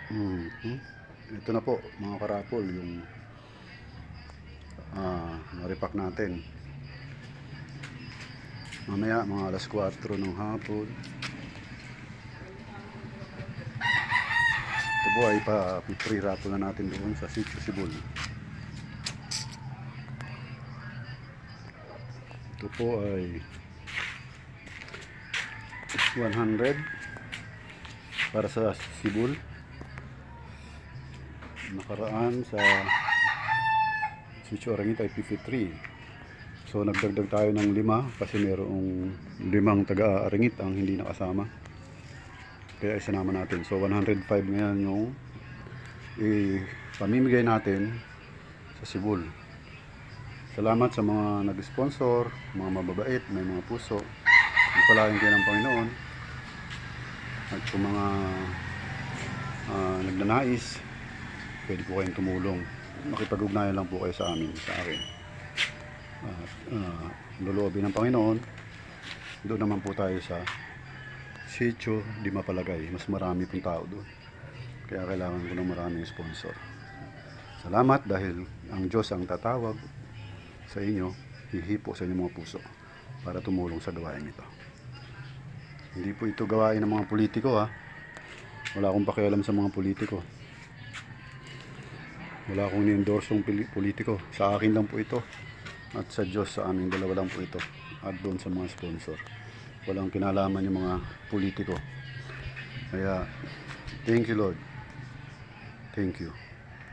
Mhm. Ito na po mga karapol yung na-repack natin. Mamaya mga alas 4 ng hapon. Ito po ay pa-pre-raffle na natin doon sa Sitio Sibol. Ito po ay 100 para sa Sibol. Nakaraan sa Sitio Arangit ay 53. So nagdagdag tayo ng 5 kasi mayroong 5 taga-Arangit ang hindi nakasama. Kaya isinama natin. So 105 ngayon yung pamimigay natin sa Sibol. Salamat sa mga nag-sponsor, mga mababait, may mga puso. Pagpalain kayo ng Panginoon. At kung mga nagnanais, pwede po kayong tumulong. Makipag-ugnayan lang po kayo sa amin, sa akin. At loloobin ng Panginoon, doon naman po tayo sa Sitio Di Mapalagay. Mas marami pong tao doon. Kaya kailangan ko ng maraming sponsor. Salamat dahil ang Diyos ang tatawag sa inyo, hihipo sa inyong mga puso para tumulong sa gawain ito. Hindi po ito gawain ng mga politiko ha. Wala akong pakialam sa mga politiko. Wala akong ni-endorsong politiko. Sa akin lang po ito. At sa Diyos, sa aming dalawa lang po ito. At doon sa mga sponsor. Walang kinalaman yung mga politiko. Kaya, thank you Lord. Thank you.